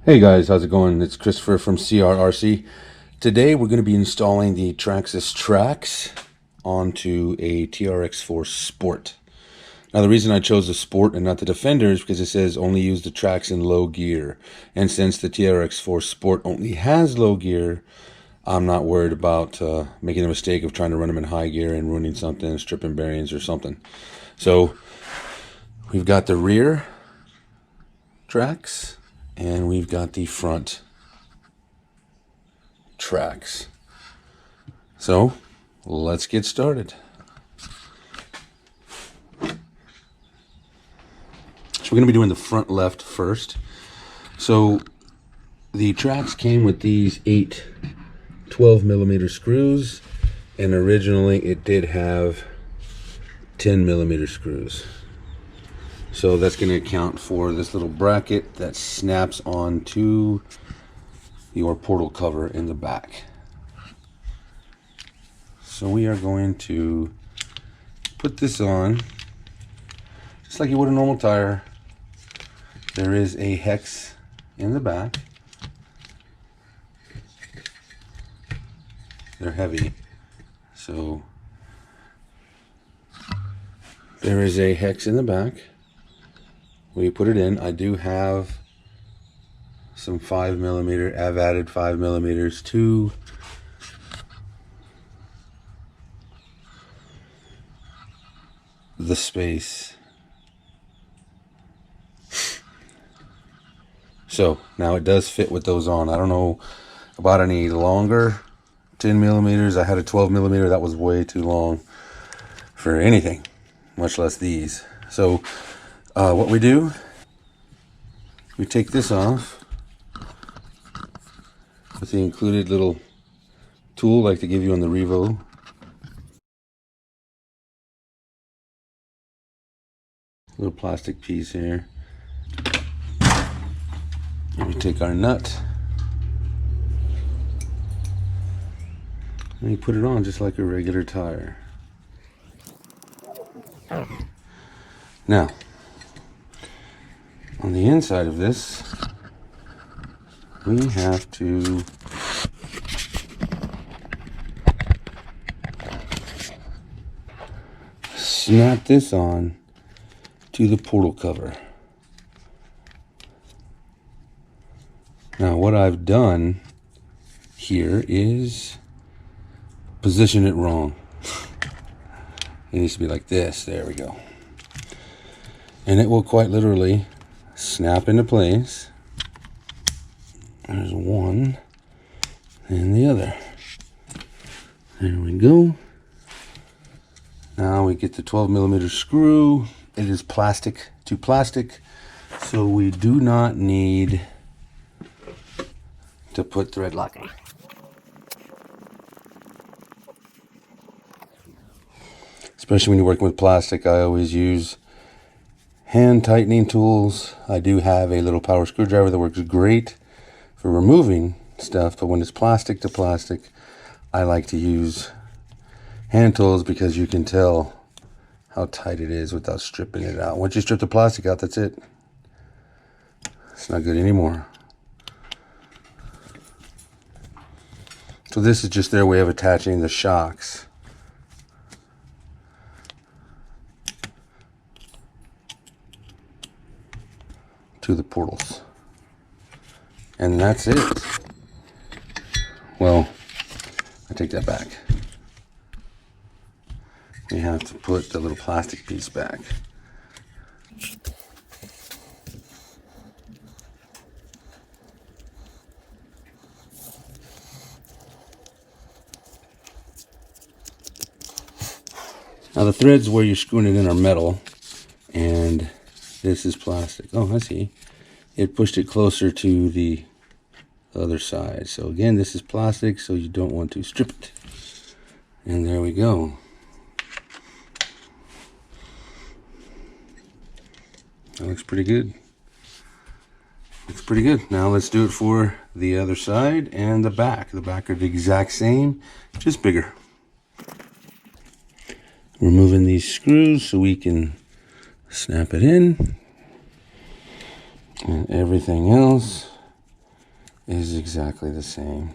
Hey guys, how's it going? It's Christopher from CRRC. Today we're going to be installing the Traxxas TRX onto a TRX-4 Sport. Now the reason I chose the Sport and not the Defender is because it says only use the TRX in low gear. And since the TRX-4 Sport only has low gear, I'm not worried about making a mistake of trying to run them in high gear and ruining something, stripping bearings or something. So we've got the rear TRX. And we've got the front TRX. So let's get started. So we're going to be doing the front left first. So the TRX came with these 8 12mm screws, and originally it did have 10mm screws. So that's going to account for this little bracket that snaps onto your portal cover in the back. So we are going to put this on just like you would a normal tire. There is a hex in the back. They're heavy, so there is a hex in the back. We put it in. I do have some 5mm. I've added 5mm to the space. So now it does fit with those on. I don't know about any longer 10mm. I had a 12mm. That was way too long for anything, much less these. So what we do, we take this off with the included little tool like they give you on the Revo. Little plastic piece here. And we take our nut and we put it on just like a regular tire. Now, on the inside of this, we have to snap this on to the portal cover. Now what I've done here is position it wrong. It needs to be like this. There we go. And it will quite literally snap into place. There's one and the other. There we go. Now we get the 12mm screw. It is plastic to plastic, so we do not need to put thread locking. Especially when you're working with plastic, I always use hand tightening tools. I do have a little power screwdriver that works great for removing stuff, but when it's plastic to plastic, I like to use hand tools because you can tell how tight it is without stripping it out. Once you strip the plastic out, that's it. It's not good anymore. So this is just their way of attaching the shocks to the portals. And that's it. Well, I take that back. We have to put the little plastic piece back. Now the threads where you're screwing it in are metal, and this is plastic. Oh, I see. It pushed it closer to the other side. So again, this is plastic, so you don't want to strip it. And there we go. That looks pretty good. Looks pretty good. Now let's do it for the other side and the back. The back are the exact same, just bigger. Removing these screws so we can snap it in. And everything else is exactly the same.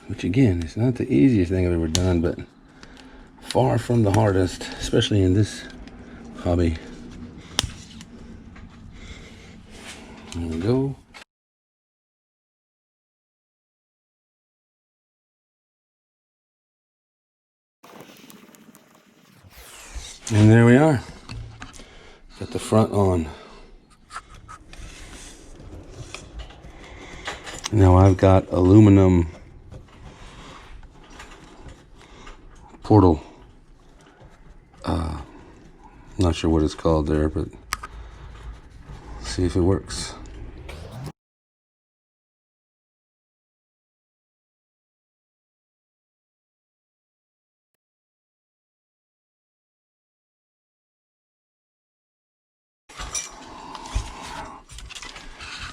Which again, is not the easiest thing I've ever done, but far from the hardest, especially in this hobby. There we go. And there we are. Got the front on. Now I've got aluminum portal. Not sure what it's called there, but let's see if it works.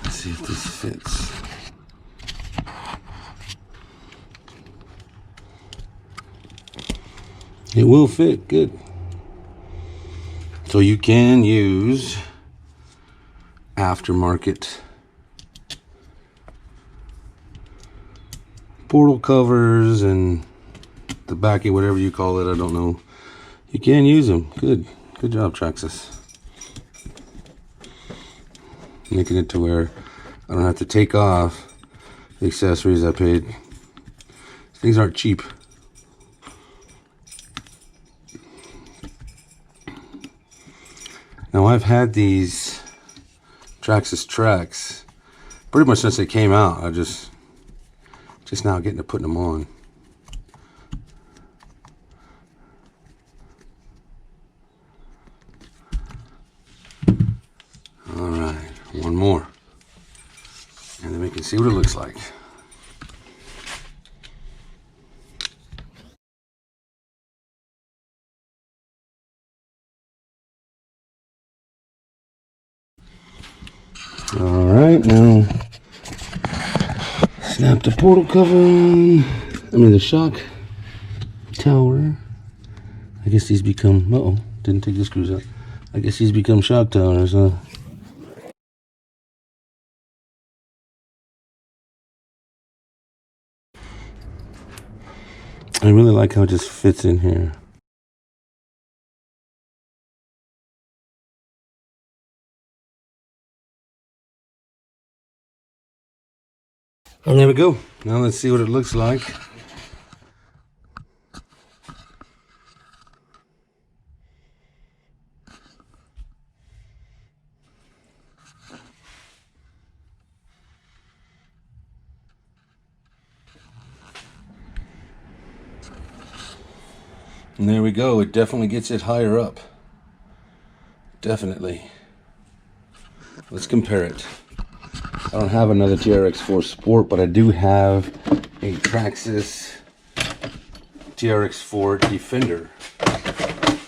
Let's see if this fits. It will fit, good. So you can use aftermarket portal covers and the backing, whatever you call it, I don't know. You can use them. Good job, Traxxas. Making it to where I don't have to take off the accessories I paid. Things aren't cheap. Now I've had these Traxxas TRX pretty much since they came out. I just now getting to putting them on. All right, one more, and then we can see what it looks like. All right, now snap the portal cover on. I mean the shock tower. I guess these become, uh-oh, didn't take the screws out. I guess these become shock towers, huh? I really like how it just fits in here. And there we go. Now let's see what it looks like. And there we go. It definitely gets it higher up. Definitely. Let's compare it. I don't have another TRX-4 Sport, but I do have a Traxxas TRX-4 Defender that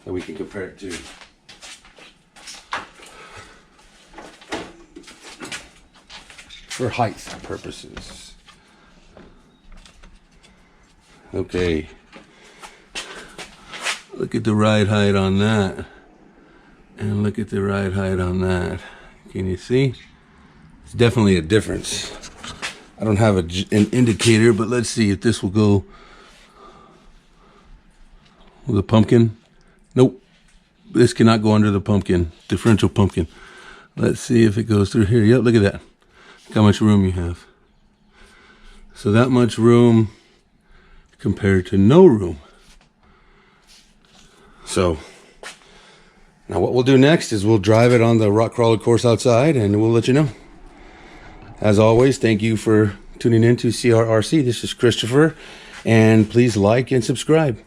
we can compare it to. For height purposes. Okay. Look at the ride height on that. And look at the ride height on that. Can you see? It's definitely a difference. I don't have an indicator, but let's see if this will go with a pumpkin. Nope. This cannot go under the pumpkin, differential pumpkin. Let's see if it goes through here. Yep, look at that. Look how much room you have. So that much room compared to no room. So now what we'll do next is we'll drive it on the rock crawler course outside and we'll let you know. As always, thank you for tuning in to CRRC. This is Christopher, and please like and subscribe.